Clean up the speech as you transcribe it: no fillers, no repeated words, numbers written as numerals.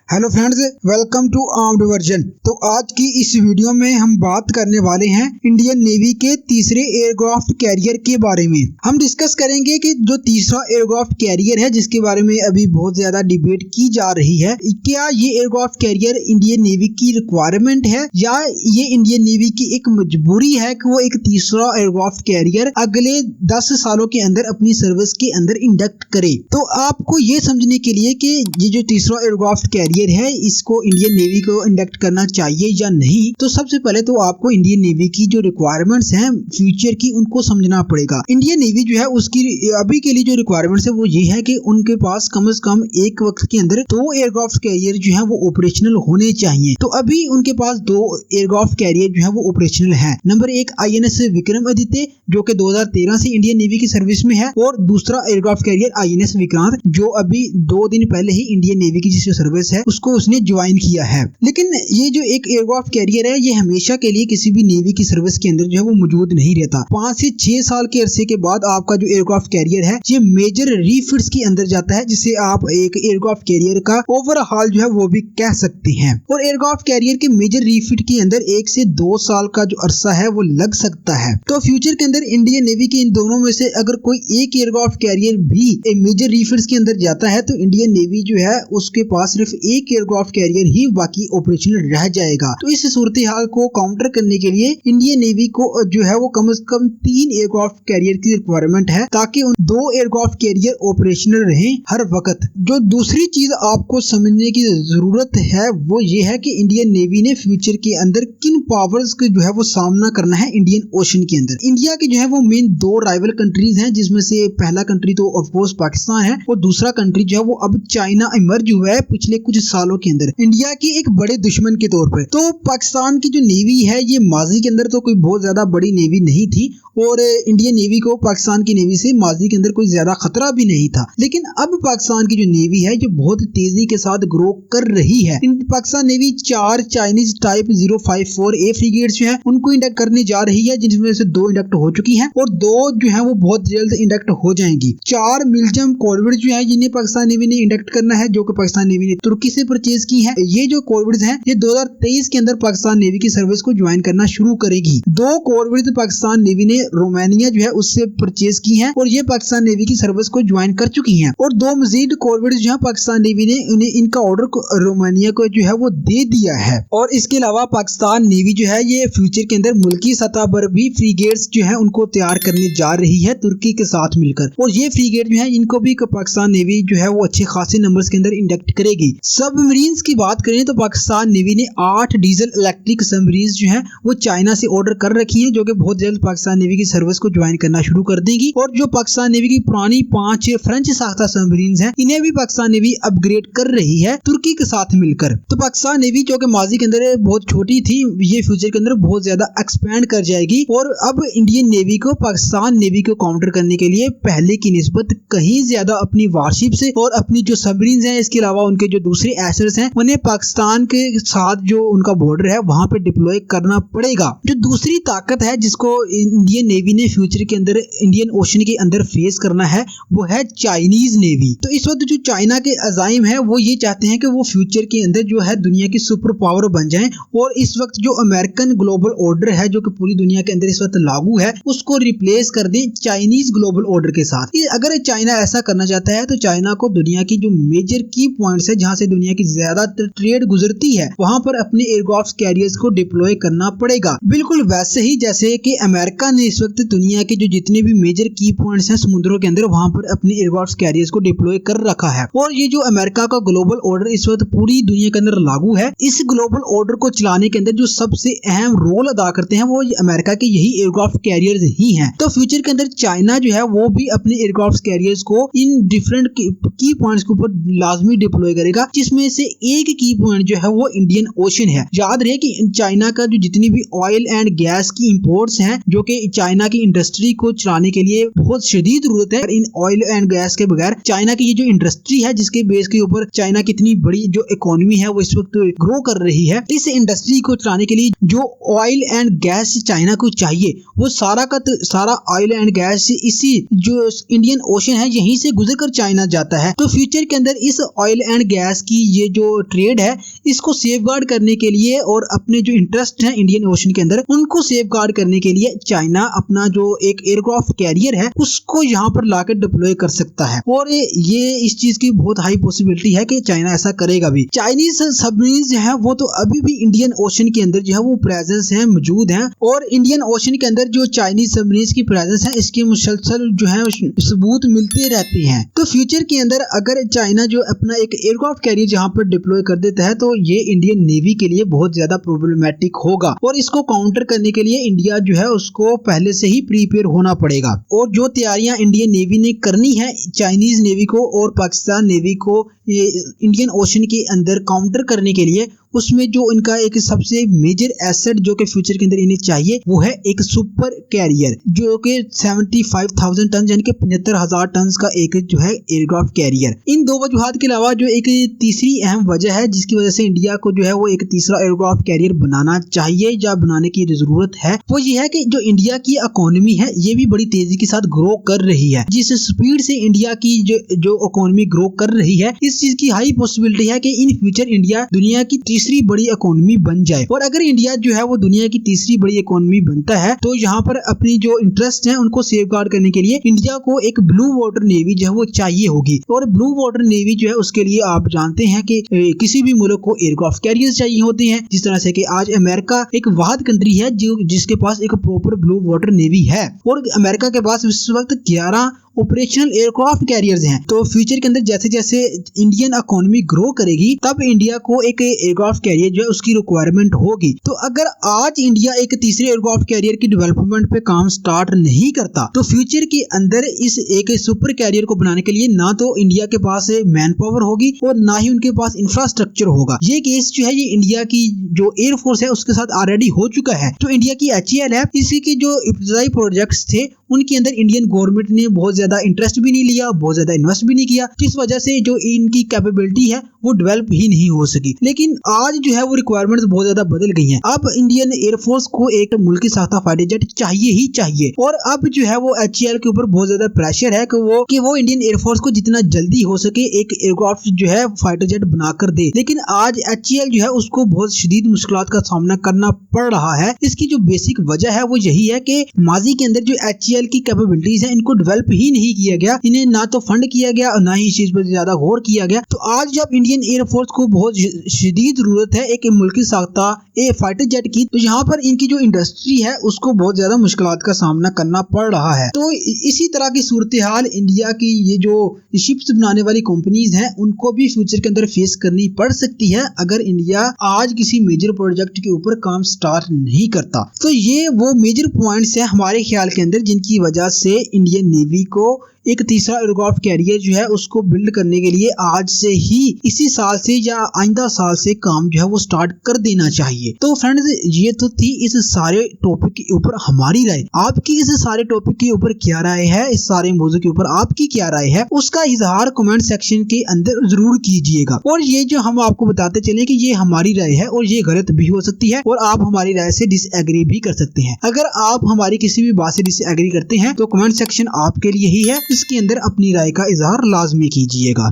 Hello friends, welcome to armed version. तो आज की इस वीडियो में हम बात करने वाले हैं इंडियन नेवी के तीसरे एयरक्राफ्ट कैरियर के बारे में। हम डिस्कस करेंगे कि जो तीसरा एयरक्राफ्ट कैरियर है जिसके बारे में अभी बहुत ज्यादा डिबेट की जा रही है, क्या ये एयरक्राफ्ट कैरियर इंडियन नेवी की रिक्वायरमेंट है या ये इंडियन नेवी की एक मजबूरी है कि वो एक तीसरा एयरक्राफ्ट कैरियर अगले 10 सालों के अंदर अपनी सर्विस के अंदर इंडक्ट करे। तो आपको ये समझने के लिए कि ये जो तीसरा एयरक्राफ्ट कैरियर है इसको इंडियन नेवी को इंडक्ट करना चाहिए या नहीं, तो सबसे पहले तो आपको इंडियन नेवी की जो रिक्वायरमेंट्स हैं फ्यूचर की उनको समझना पड़ेगा। इंडियन नेवी जो है उसकी अभी के लिए जो रिक्वायरमेंट्स है वो ये है कि उनके पास कम से कम एक वक्त के अंदर 2 एयरक्राफ्ट कैरियर जो है वो ऑपरेशनल होने चाहिए। तो अभी उनके पास 2 एयरक्राफ्ट कैरियर जो है वो ऑपरेशनल है। नंबर 1 INS विक्रमादित्य जो कि 2013 से इंडियन नेवी की सर्विस में है, और दूसरा एयरक्राफ्ट कैरियर INS विक्रांत जो अभी 2 दिन पहले ही इंडियन नेवी की जिसकी सर्विस है उसको उसने ज्वाइन किया है। लेकिन ये जो एक एयरक्राफ्ट कैरियर है ये हमेशा के लिए किसी भी नेवी की सर्विस के अंदर जो है वो मौजूद नहीं रहता। 5 से 6 साल के अरसे के बाद आपका जो एयरक्राफ्ट कैरियर है ये मेजर रीफिट्स के अंदर जाता है, जिसे आप एक एयरक्राफ्ट कैरियर का ओवरहॉल जो है वो भी कह सकते हैं। और एयरक्राफ्ट कैरियर के मेजर रीफिट के अंदर 1 से 2 साल का जो अरसा है वो लग सकता है। तो फ्यूचर के अंदर इंडियन नेवी के इन दोनों में से अगर कोई एक एयरक्राफ्ट कैरियर भी मेजर रीफिट्स के अंदर जाता है तो इंडियन नेवी जो है उसके पास सिर्फ एक एयरक्राफ्ट कैरियर ही बाकी ऑपरेशनल रह जाएगा। तो इस सूरत हाल को काउंटर करने के लिए इंडियन नेवी को जो है वो कम से कम 3 एयरक्राफ्ट कैरियर की रिक्वायरमेंट है ताकि उन 2 एयरक्राफ्ट कैरियर ऑपरेशनल रहें हर वक्त। जो दूसरी चीज आपको समझने की जरूरत है वो ये है कि इंडियन नेवी ने फ्यूचर के अंदर किन पावर्स के जो है वो सामना करना है इंडियन ओशन के अंदर। इंडिया के जो है वो मेन 2 राइवल कंट्रीज हैं, जिसमें से पहला कंट्री तो ऑफकोर्स पाकिस्तान है और दूसरा कंट्री जो है वो अब चाइना इमर्ज हुआ है पिछले कुछ सालों के अंदर इंडिया की एक बड़े दुश्मन के तौर पर। तो पाकिस्तान की जो नेवी है ये माजी के अंदर तो कोई बहुत ज्यादा बड़ी नेवी नहीं थी और इंडियन नेवी को पाकिस्तान की नेवी से माजी के अंदर कोई ज्यादा खतरा भी नहीं था। लेकिन अब पाकिस्तान की जो नेवी है जो बहुत तेजी के साथ ग्रो कर रही है। Pakistan navy 4 Chinese type 054A frigates जो है उनको इंडक्ट करने जा रही है, जिनमें से 2 इंडक्ट हो चुकी हैं और 2 जो है वो बहुत जल्द इंडक्ट हो जाएंगी। 4 मिल्जम कॉर्वेट्स जो है जिन्हें पाकिस्तान नेवी ने इंडक्ट करना है, जो कि पाकिस्तान नेवी ने तुर्की से परचेज की है। ये जो कॉर्वेट्स हैं ये 2023 के अंदर पाकिस्तान नेवी की सर्विस को ज्वाइन करना शुरू करेगी। 2 कॉर्वेट्स पाकिस्तान नेवी ने रोमानिया जो है उससे परचेज की है और ये पाकिस्तान नेवी की सर्विस को ज्वाइन कर चुकी हैं। और 2 मजीद कॉर्वेट्स जो है पाकिस्तान नेवी ने उन्हें इनका ऑर्डर रोमानिया को जो है वो दे दिया है। और इसके अलावा पाकिस्तान नेवी जो है ये फ्यूचर के अंदर मुल्की सतह पर भी फ्रीगेट्स जो है उनको तैयार करने जा रही है तुर्की के साथ मिलकर। और ये फ्रीगेट जो है इनको भी पाकिस्तान नेवी जो है वो अच्छे खासे नंबर्स के अंदर इंडक्ट करेगी। सबमरीन्स की बात करें तो पाकिस्तान नेवी ने 8 डीजल इलेक्ट्रिक सबमरीन्स जो है वो चाइना से ऑर्डर कर रखी है, जो कि बहुत जल्द पाकिस्तान नेवी की सर्विस को ज्वाइन करना शुरू कर देंगी। और जो पाकिस्तान नेवी की पुरानी 5 फ्रेंच साख्ता सबमरीन्स हैं इन्हें भी पाकिस्तान नेवी अपग्रेड कर रही है तुर्की के साथ मिलकर। तो पाकिस्तान नेवी जो कि माजी के अंदर बहुत छोटी थी ये फ्यूचर के अंदर बहुत ज्यादा एक्सपेंड कर जाएगी। और अब इंडियन नेवी को पाकिस्तान नेवी को काउंटर करने के लिए पहले की निस्बत कहीं ज्यादा अपनी वारशिप से और अपनी जो सबमरीन्स हैं इसके अलावा उनके जो दूसरे एसेट्स हैं उन्हें पाकिस्तान के साथ जो उनका बॉर्डर है वहां पे डिप्लॉय करना पड़ेगा। जो दूसरी ताकत है जिसको इंडियन नेवी ने फ्यूचर के अंदर इंडियन ओशन के अंदर फेस करना है वो है चाइनीज नेवी। तो इस वक्त जो चाइना के अजाइम है वो ये चाहते हैं कि वो फ्यूचर के अंदर जो है दुनिया की सुपर पावर बन जाएं और इस वक्त जो अमेरिकन ग्लोबल ऑर्डर है जो कि पूरी दुनिया के अंदर इस वक्त लागू है उसको रिप्लेस कर दें चाइनीज ग्लोबल ऑर्डर के साथ। अगर चाइना ऐसा करना चाहता है तो चाइना को दुनिया की जो मेजर की पॉइंट्स है जहां से दुनिया की ज्यादातर ट्रेड गुजरती है वहां पर अपने एयरक्राफ्ट कैरियर्स को डिप्लॉय करना पड़ेगा। बिल्कुल वैसे ही जैसे कि अमेरिका ने इस वक्त दुनिया के जो जितने भी मेजर की पॉइंट्स हैं समुद्रों के अंदर वहां पर अपने एयरक्राफ्ट कैरियर्स को डिप्लॉय कर रखा है। और ये जो अमेरिका का ग्लोबल ऑर्डर इस वक्त पूरी दुनिया के अंदर लागू है, इस ग्लोबल ऑर्डर को चलाने के अंदर जो सबसे अहम रोल अदा करते हैं वो अमेरिका के यही एयरक्राफ्ट कैरियर्स ही हैं। तो फ्यूचर के अंदर चाइना जो है वो भी अपने एयरक्राफ्ट कैरियर्स को इन डिफरेंट की पॉइंट्स के ऊपर लाजमी डिप्लॉय करेगा, जिसमें से एक की पॉइंट जो है वो इंडियन ओशन है। याद रहे कि चाइना का जो जितनी भी ऑयल एंड गैस की इंपोर्ट्स एयरफोर्स है जो कि चाइना की इंडस्ट्री को चलाने के लिए बहुत शदीद जरूरत है। इन ऑयल एंड गैस के बगैर चाइना की ये जो इंडस्ट्री है जिसके बेस के ऊपर चाइना की इतनी बड़ी जो इकोनॉमी है वो इस वक्त ग्रो कर रही है, इस इंडस्ट्री को चलाने के लिए जो ऑयल एंड गैस चाइना को चाहिए वो सारा का सारा ऑयल एंड गैस इसी जो इंडियन ओशन है यहीं से गुजर कर चाइना जाता है। तो फ्यूचर के अंदर इस ऑयल एंड गैस की ये जो ट्रेड है इसको सेफगार्ड करने के लिए और अपने जो इंटरेस्ट है इंडियन ओशन के अंदर उनको सेफगार्ड करने के लिए चाइना अपना जो एक एयरक्राफ्ट कैरियर है उसको यहाँ पर लाकर डिप्लॉय कर सकता है और ये इस चीज की बहुत हाई पॉसिबिलिटी है कि चाइना ऐसा करेगा भी। चाइनीज सबमरीन जो है वो तो अभी भी इंडियन ओशन के अंदर जो है वो प्रेजेंस है मौजूद है और इंडियन ओशन के अंदर जो चाइनीज सबमरीन की प्रेजेंस है इसके मुसलसल जो है सबूत मिलते रहते हैं। तो फ्यूचर के अंदर अगर चाइना जो अपना एक एयरक्राफ्ट कैरियर जहाँ पर डिप्लॉय कर देता है तो ये इंडियन नेवी के लिए बहुत ज्यादा प्रॉब्लमेटिक होगा और इसको काउंटर करने के लिए इंडिया जो है उसको पहले से ही प्रिपेयर होना पड़ेगा और जो तैयारियां इंडियन नेवी ने करनी है चाइनीज नेवी को और पाकिस्तान नेवी को ये इंडियन ओशन के अंदर काउंटर करने के लिए उसमें जो इनका एक सबसे मेजर एसेट जो कि फ्यूचर के अंदर इन्हें चाहिए वो है एक सुपर कैरियर जो कि 75,000 टन यानी कि 75,000 टन का एक जो है एयरक्राफ्ट कैरियर। इन दो वजूहात के अलावा जो एक तीसरी अहम वजह है जिसकी वजह से इंडिया को जो है वो एक तीसरा एयरक्राफ्ट कैरियर बनाना चाहिए या बनाने की जरूरत है वो ये है कि जो इंडिया की इकोनॉमी है ये भी बड़ी तेजी के साथ ग्रो कर रही है। जिस स्पीड से इंडिया की जो इकोनॉमी ग्रो कर रही है इस चीज की हाई पॉसिबिलिटी है कि इन फ्यूचर इंडिया दुनिया की तीसरी बड़ी इकोनॉमी बन जाए और अगर इंडिया जो है वो दुनिया की तीसरी बड़ी इकोनॉमी बनता है तो यहाँ पर अपनी जो इंटरेस्ट है उनको सेफगार्ड करने के लिए इंडिया को एक ब्लू वाटर नेवी जो है वो चाहिए होगी और ब्लू वाटर नेवी जो है उसके लिए आप जानते हैं कि किसी भी मुल्क को एयरक्राफ्ट कैरियर चाहिए होते हैं। जिस तरह से कि आज अमेरिका एक वाहिद कंट्री है जो जिसके पास एक प्रॉपर ब्लू वाटर नेवी है और अमेरिका के पास इस वक्त 11 ऑपरेशनल एयरक्राफ्ट कैरियर्स हैं। तो फ्यूचर के अंदर जैसे जैसे इंडियन इकोनॉमी ग्रो करेगी तब इंडिया को एक एयरक्राफ्ट कैरियर जो है उसकी रिक्वायरमेंट होगी। तो अगर आज इंडिया एक तीसरे एयरक्राफ्ट कैरियर की डेवलपमेंट पे काम स्टार्ट नहीं करता तो फ्यूचर के अंदर इस एक सुपर कैरियर को बनाने के लिए ना तो इंडिया के पास मैन पावर होगी और ना ही उनके पास इंफ्रास्ट्रक्चर होगा। ये केस जो है ये इंडिया की जो एयरफोर्स है उसके साथ ऑलरेडी हो चुका है। तो इंडिया की HAL है इसी के जो इब्तदाई प्रोजेक्ट्स थे उनके अंदर इंडियन गवर्नमेंट ने बहुत ज्यादा इंटरेस्ट भी नहीं लिया, बहुत ज्यादा इन्वेस्ट भी नहीं किया, जिस वजह से जो इनकी कैपेबिलिटी है वो डेवलप ही नहीं हो सकी। लेकिन आज जो है वो रिक्वायरमेंट्स बहुत ज्यादा बदल गई हैं। अब इंडियन एयरफोर्स को एक मुल्की साख्ता फाइटर जेट चाहिए ही चाहिए और अब जो है वो HAL के ऊपर बहुत ज्यादा प्रेशर है कि वो इंडियन एयरफोर्स को जितना जल्दी हो सके एक एयरक्राफ्ट जो है फाइटर जेट बनाकर दे। लेकिन आज HAL जो है उसको बहुत शदीद मुश्किलात का सामना करना पड़ रहा है। इसकी जो बेसिक वजह है वो यही है कि माजी के अंदर जो HAL की कैपेबिलिटीज है इनको डेवलप ही नहीं किया गया, इन्हें ना तो फंड किया गया और ना ही इस चीज पर ज्यादा गौर किया गया। तो आज जब इंडियन एयरफोर्स को बहुत शदीद जरूरत है एक मुल्की साख्ता फाइटर जेट की तो यहाँ पर इनकी जो इंडस्ट्री है उसको बहुत ज्यादा मुश्किलात का सामना करना पड़ रहा है। तो इसी तरह की सूरत हाल इंडिया की ये जो शिप्स बनाने वाली कंपनीज हैं उनको भी फ्यूचर के अंदर फेस करनी पड़ सकती है अगर इंडिया आज किसी मेजर प्रोजेक्ट के ऊपर काम स्टार्ट नहीं करता। तो ये वो मेजर पॉइंट्स है हमारे ख्याल के अंदर जिनकी वजह से इंडियन नेवी को एक तीसरा एयरक्राफ्ट कैरियर जो है उसको बिल्ड करने के लिए आज से ही इसी साल से या आइंदा साल से काम जो है वो स्टार्ट कर देना चाहिए। तो फ्रेंड्स ये तो थी इस सारे टॉपिक के ऊपर हमारी राय। आपकी इस सारे टॉपिक के ऊपर क्या राय है, इस सारे मौजू के ऊपर आपकी क्या राय है उसका इजहार कमेंट सेक्शन के अंदर जरूर कीजिएगा। और ये जो हम आपको बताते चले कि ये हमारी राय है और ये गलत भी हो सकती है और आप हमारी राय से डिसएग्री भी कर सकते हैं। अगर आप हमारी किसी भी बात से डिसएग्री करते हैं तो कमेंट सेक्शन आपके लिए ही है, इसके अंदर अपनी राय का इजहार लाजमी कीजिएगा।